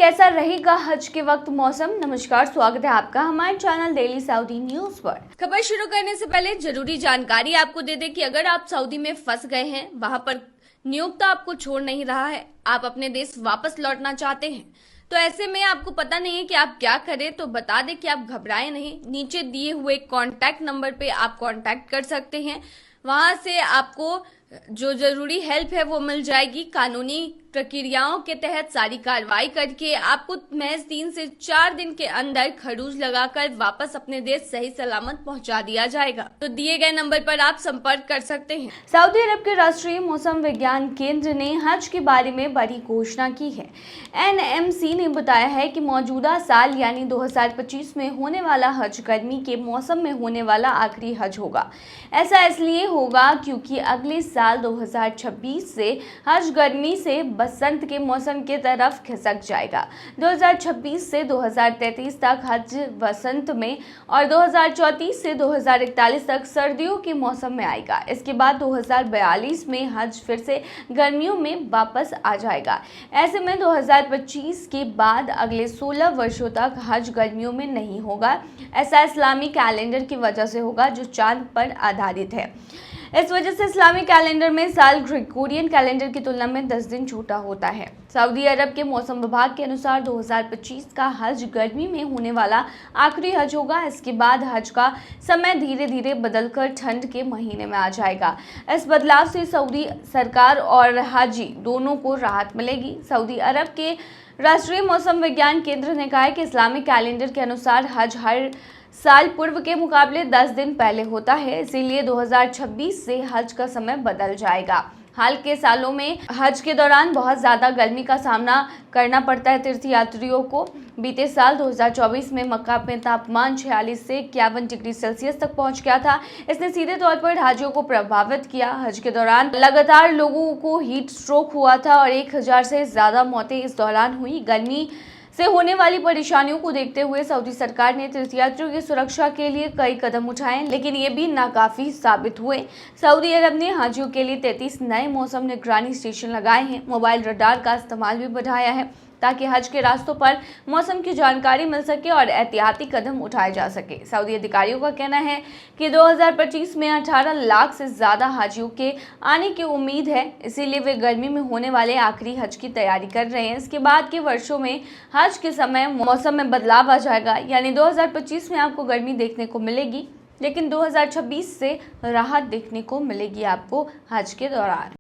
कैसा रहेगा हज के वक्त मौसम। नमस्कार, स्वागत है आपका हमारे चैनल डेली सऊदी न्यूज पर। खबर शुरू करने से पहले जरूरी जानकारी आपको दे दें कि अगर आप सऊदी में फंस गए हैं, वहां पर नियोक्ता आपको छोड़ नहीं रहा है, आप अपने देश वापस लौटना चाहते हैं, तो ऐसे में आपको पता नहीं है कि आप क्या करें, तो बता दें कि आप घबराएं नहीं। नीचे दिए हुए कॉन्टैक्ट नंबर पे आप कॉन्टैक्ट कर सकते हैं। वहां से आपको जो जरूरी हेल्प है वो मिल जाएगी। कानूनी प्रक्रियाओं के तहत सारी कार्रवाई करके आपको महज 3 से 4 दिन के अंदर खरूज लगाकर वापस अपने देश सही सलामत पहुंचा दिया जाएगा। तो दिए गए नंबर पर आप संपर्क कर सकते हैं। सऊदी अरब के राष्ट्रीय मौसम विज्ञान केंद्र ने हज के बारे में बड़ी घोषणा की है। NMC ने बताया है कि मौजूदा साल यानी 2025 में होने वाला हज गर्मी के मौसम में होने वाला आखिरी हज होगा। ऐसा इसलिए होगा क्योंकि अगले साल 2026 से हज गर्मी से बसंत के मौसम की तरफ खिसक जाएगा। 2026 से 2033 तक हज बसंत में और 2034 से 2041 तक सर्दियों के मौसम में आएगा। इसके बाद 2042 में हज फिर से गर्मियों में वापस आ जाएगा। ऐसे में 2025 के बाद अगले 16 वर्षों तक हज गर्मियों में नहीं होगा। ऐसा इस्लामी कैलेंडर की वजह से होगा जो चांद पर आधारित है। इस वजह से इस्लामी कैलेंडर में साल ग्रेगोरियन कैलेंडर की तुलना में 10 दिन छोटा होता है। सऊदी अरब के मौसम विभाग के अनुसार 2025 का हज गर्मी में होने वाला आखिरी हज होगा। इसके बाद हज का समय धीरे धीरे बदलकर ठंड के महीने में आ जाएगा। इस बदलाव से सऊदी सरकार और हाजी दोनों को राहत मिलेगी। सऊदी अरब के राष्ट्रीय मौसम विज्ञान केंद्र ने कहा है कि इस्लामी कैलेंडर के अनुसार हज हर साल पूर्व के मुकाबले 10 दिन पहले होता है, इसीलिए 2026 से हज का समय बदल जाएगा। हाल के सालों में हज के दौरान बहुत ज़्यादा गर्मी का सामना करना पड़ता है तीर्थयात्रियों को। बीते साल 2024 में मक्का में तापमान 46 से 51 डिग्री सेल्सियस तक पहुंच गया था। इसने सीधे तौर पर हाजियों को प्रभावित किया। हज के दौरान लगातार लोगों को हीट स्ट्रोक हुआ था और 1000 से ज़्यादा मौतें इस दौरान हुई। गर्मी से होने वाली परेशानियों को देखते हुए सऊदी सरकार ने तीर्थयात्रियों की सुरक्षा के लिए कई कदम उठाए, लेकिन ये भी नाकाफी साबित हुए। सऊदी अरब ने हाजियों के लिए 33 नए मौसम निगरानी स्टेशन लगाए हैं। मोबाइल रडार का इस्तेमाल भी बढ़ाया है ताकि हज के रास्तों पर मौसम की जानकारी मिल सके और एहतियाती कदम उठाए जा सके। सऊदी अधिकारियों का कहना है कि 2025 में 18 लाख से ज़्यादा हाजियों के आने की उम्मीद है, इसीलिए वे गर्मी में होने वाले आखिरी हज की तैयारी कर रहे हैं। इसके बाद के वर्षों में हज के समय मौसम में बदलाव आ जाएगा, यानी 2025 में आपको गर्मी देखने को मिलेगी, लेकिन 2026 से राहत देखने को मिलेगी आपको हज के दौरान।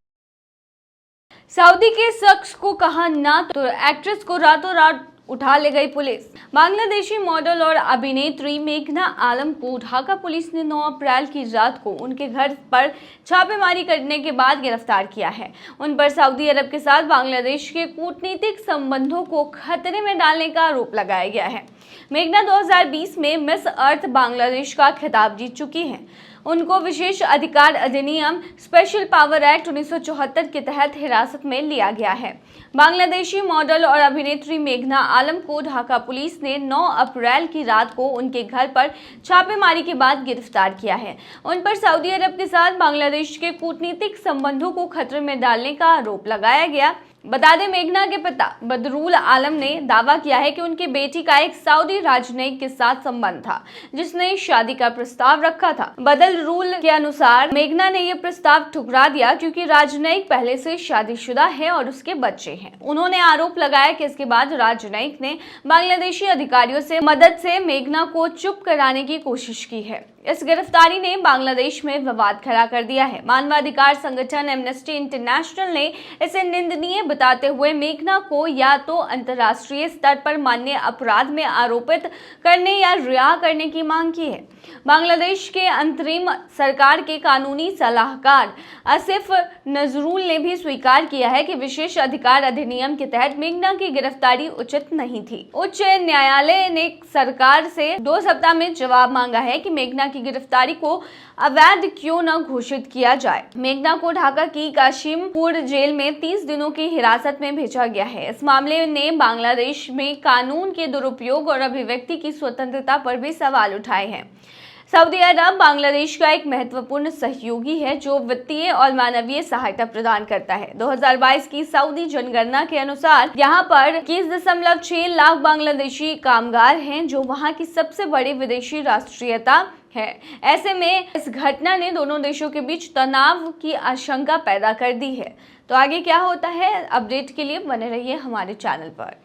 सऊदी के शख्स को कहा ना तो एक्ट्रेस को रातों रात उठा ले गई पुलिस। बांग्लादेशी मॉडल और अभिनेत्री मेघना आलम को ढाका पुलिस ने 9 अप्रैल की रात को उनके घर पर छापेमारी करने के बाद गिरफ्तार किया है। उन पर सऊदी अरब के साथ बांग्लादेश के कूटनीतिक संबंधों को खतरे में डालने का आरोप लगाया गया है। मेघना 2020 में मिस अर्थ बांग्लादेश का खिताब जीत चुकी हैं। उनको विशेष अधिकार अधिनियम स्पेशल पावर एक्ट 1974 के तहत हिरासत में लिया गया है। बांग्लादेशी मॉडल और अभिनेत्री मेघना आलम को ढाका पुलिस ने 9 अप्रैल की रात को उनके घर पर छापेमारी के बाद गिरफ्तार किया है। उन पर सऊदी अरब के साथ बांग्लादेश के कूटनीतिक संबंधों को खतरे में डालने का आरोप लगाया गया। बता दें, मेघना के पिता बदरुल आलम ने दावा किया है कि उनकी बेटी का एक सऊदी राजनयिक के साथ संबंध था, जिसने शादी का प्रस्ताव रखा था। बदरुल के अनुसार मेघना ने यह प्रस्ताव ठुकरा दिया क्योंकि राजनयिक पहले से शादीशुदा है और उसके बच्चे हैं। उन्होंने आरोप लगाया कि इसके बाद राजनयिक ने बांग्लादेशी अधिकारियों से मदद से मेघना को चुप कराने की कोशिश की है। इस गिरफ्तारी ने बांग्लादेश में विवाद खड़ा कर दिया है। मानवाधिकार संगठन एमनेस्टी इंटरनेशनल ने इसे निंदनीय बताते हुए मेघना को या तो अंतर्राष्ट्रीय स्तर पर मान्य अपराध में आरोपित करने या रिहा करने की मांग की है। बांग्लादेश के अंतरिम सरकार के कानूनी सलाहकार आसिफ नजरुल ने भी स्वीकार किया है कि विशेष अधिकार अधिनियम के तहत मेघना की गिरफ्तारी उचित नहीं थी। उच्च न्यायालय ने सरकार से 2 सप्ताह में जवाब मांगा है कि मेघना की गिरफ्तारी को अवैध क्यों न घोषित किया जाए। मेघना को ढाका की काशिमपुर जेल में 30 दिनों की हिरासत में भेजा गया है। इस मामले ने बांग्लादेश में कानून के दुरुपयोग और अभिव्यक्ति की स्वतंत्रता पर भी सवाल उठाए हैं। सऊदी अरब बांग्लादेश का एक महत्वपूर्ण सहयोगी है जो वित्तीय और मानवीय सहायता प्रदान करता है। 2022 की सऊदी जनगणना के अनुसार यहाँ पर 21.6 लाख बांग्लादेशी कामगार हैं, जो वहाँ की सबसे बड़ी विदेशी राष्ट्रीयता है। ऐसे में इस घटना ने दोनों देशों के बीच तनाव की आशंका पैदा कर दी है। तो आगे क्या होता है, अपडेट के लिए बने रहिए हमारे चैनल पर।